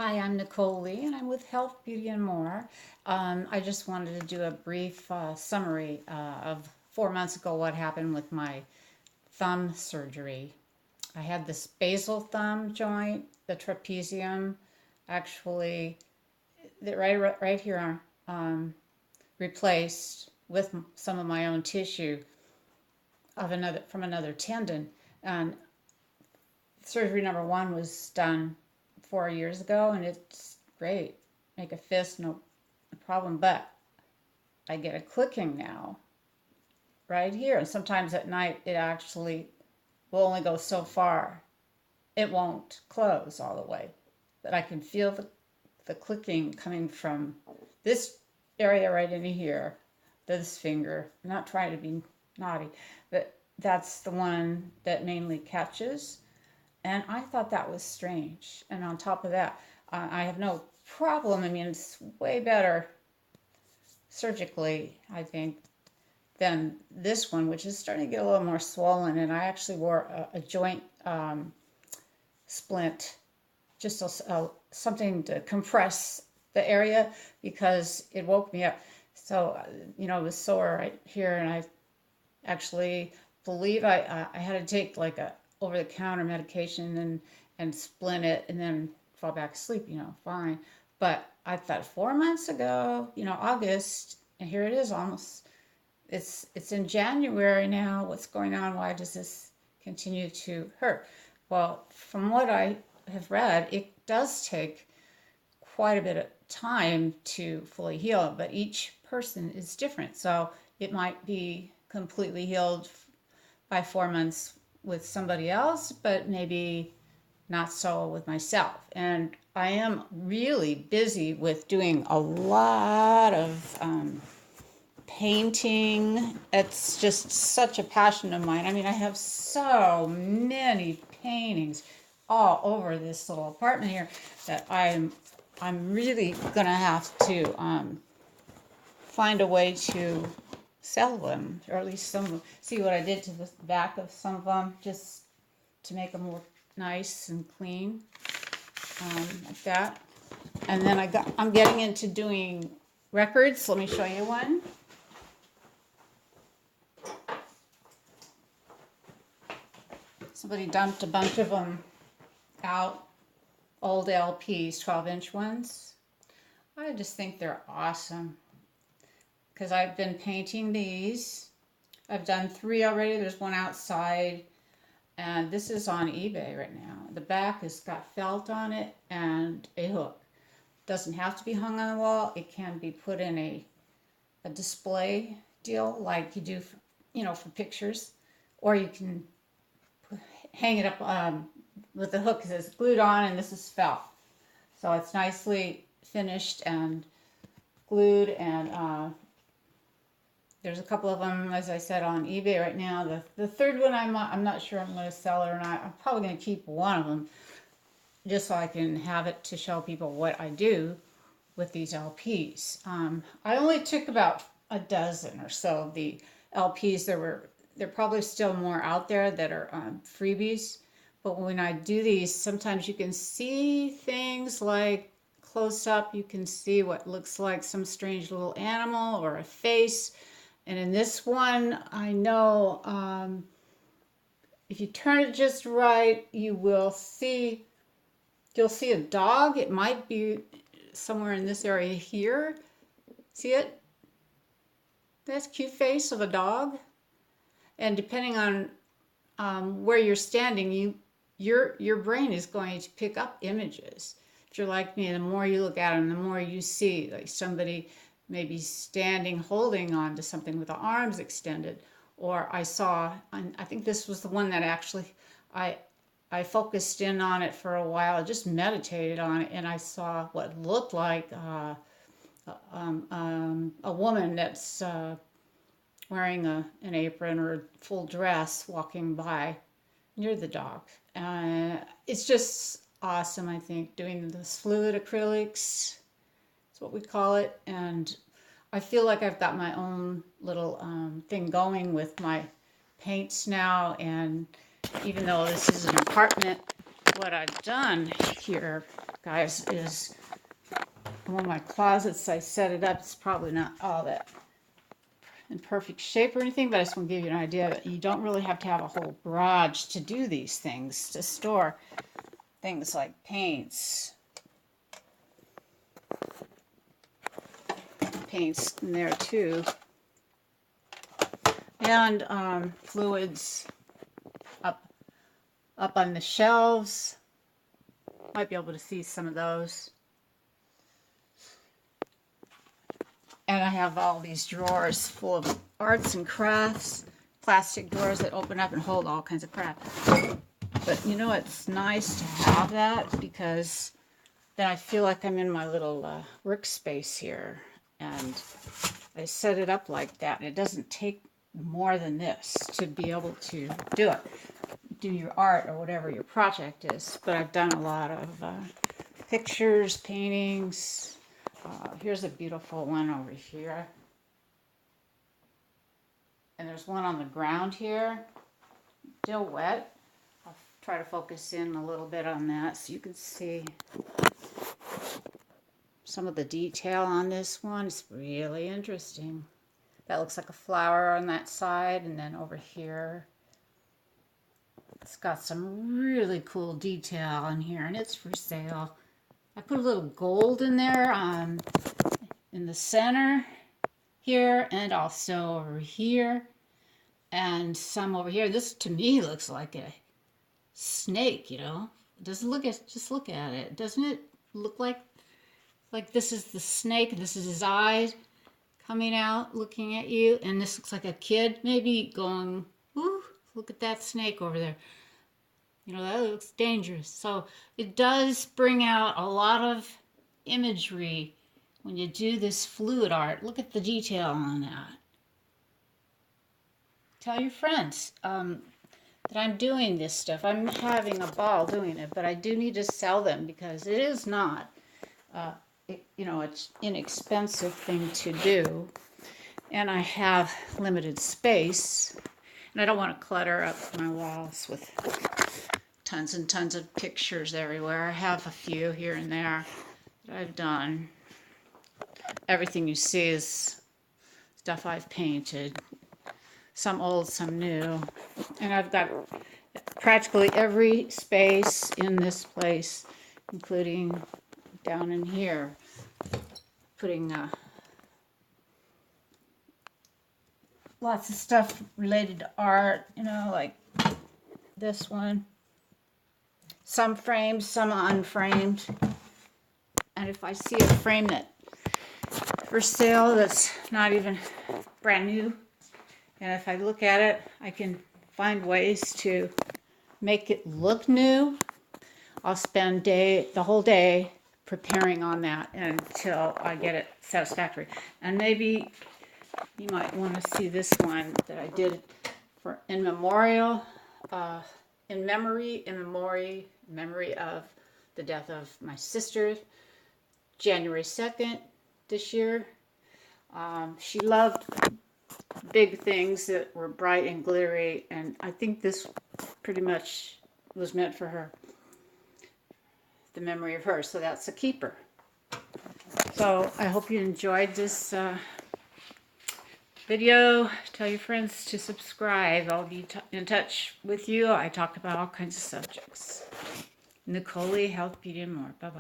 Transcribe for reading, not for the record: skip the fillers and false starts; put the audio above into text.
Hi, I'm Nicole Lee, and I'm with Health, Beauty, and More. I just wanted to do a brief summary of 4 months ago what happened with my thumb surgery. I had this basal thumb joint, the trapezium, actually, right here, replaced with some of my own tissue from another tendon. And surgery number one was done 4 years ago, and it's great. Make a fist, no problem. But I get a clicking now right here. And sometimes at night it actually will only go so far. It won't close all the way. But I can feel the clicking coming from this area right in here, this finger. I'm not trying to be naughty, but that's the one that mainly catches. And I thought that was strange. And on top of that, I have no problem. I mean, it's way better surgically, I think, than this one, which is starting to get a little more swollen. And I actually wore a joint splint, just something to compress the area because it woke me up. So, it was sore right here, and I actually believe I had to take like a over the counter medication and splint it and then fall back asleep, fine. But I thought 4 months ago, August, and here it is almost. It's in January now. What's going on? Why does this continue to hurt? Well, from what I have read, it does take quite a bit of time to fully heal, but each person is different. So it might be completely healed by 4 months with somebody else, but maybe not so with myself. And I am really busy with doing a lot of painting. It's just such a passion of mine. I mean, I have so many paintings all over this little apartment here that I'm really gonna have to find a way to sell them, or at least some of them. See what I did to the back of some of them, just to make them look nice and clean, like that. And then I'm getting into doing records. Let me show you one. Somebody dumped a bunch of them out, old LPs, 12-inch ones. I just think they're awesome because I've been painting these. I've done 3 already. There's one outside, and this is on eBay right now. The back has got felt on it and a hook. Doesn't have to be hung on the wall. It can be put in a display deal like you do, for pictures, or you can hang it up with the hook because it's glued on, and this is felt. So it's nicely finished and glued, and there's a couple of them, as I said, on eBay right now. The third one I'm not sure I'm going to sell it or not. I'm probably going to keep one of them just so I can have it to show people what I do with these LPs. I only took about a dozen or so of the LPs. There probably still more out there that are freebies. But when I do these, sometimes you can see things like close up. You can see what looks like some strange little animal or a face. And in this one, I know if you turn it just right, you'll see a dog. It might be somewhere in this area here. See it? That's a cute face of a dog. And depending on where you're standing, your brain is going to pick up images. If you're like me, the more you look at them, the more you see, like somebody maybe standing holding on to something with the arms extended. Or I think this was the one that actually I focused in on it for a while. I just meditated on it, and I saw what looked like a woman that's wearing an apron or a full dress walking by near the dog. It's just awesome, I think, doing this fluid acrylics. That's what we call it. And I feel like I've got my own little thing going with my paints now. And even though this is an apartment what I've done here, guys, is one of my closets, I set it up. It's probably not all that in perfect shape or anything, but I just want to give you an idea that you don't really have to have a whole garage to do these things, to store things like paints. Paints in there too. And fluids up on the shelves. Might be able to see some of those. And I have all these drawers full of arts and crafts, plastic drawers that open up and hold all kinds of crap. But you know, it's nice to have that because then I feel like I'm in my little workspace here. And I set it up like that. And it doesn't take more than this to be able to do it. Do your art or whatever your project is. But I've done a lot of pictures, paintings. Here's a beautiful one over here. And there's one on the ground here. Still wet. I'll try to focus in a little bit on that so you can see some of the detail on this one. It's really interesting. That looks like a flower on that side, and then over here it's got some really cool detail in here, and it's for sale. I put a little gold in there in the center here, and also over here, and some over here. This to me looks like a snake, you know. Just look at it. Doesn't it look like this is the snake, this is his eyes coming out looking at you, and this looks like a kid maybe going, ooh, look at that snake over there. You know, that looks dangerous. So it does bring out a lot of imagery when you do this fluid art. Look at the detail on that. Tell your friends that I'm doing this stuff. I'm having a ball doing it, but I do need to sell them because it is not, you know, it's inexpensive thing to do. And I have limited space, and I don't want to clutter up my walls with tons and tons of pictures everywhere. I have a few here and there that I've done. Everything you see is stuff I've painted. Some old, some new. And I've got practically every space in this place, including down in here, putting lots of stuff related to art, you know, like this one. Some framed, some unframed. And if I see a frame that for sale that's not even brand new, and if I look at it, I can find ways to make it look new. I'll spend the whole day preparing on that until I get it satisfactory. And maybe you might want to see this one that I did for in memory of the death of my sister, January 2nd this year. She loved big things that were bright and glittery, and I think this pretty much was meant for her, the memory of her, so that's a keeper. So I hope you enjoyed this video. Tell your friends to subscribe. I'll be in touch with you. I talk about all kinds of subjects. Nicole, health, beauty, and more. Bye-bye.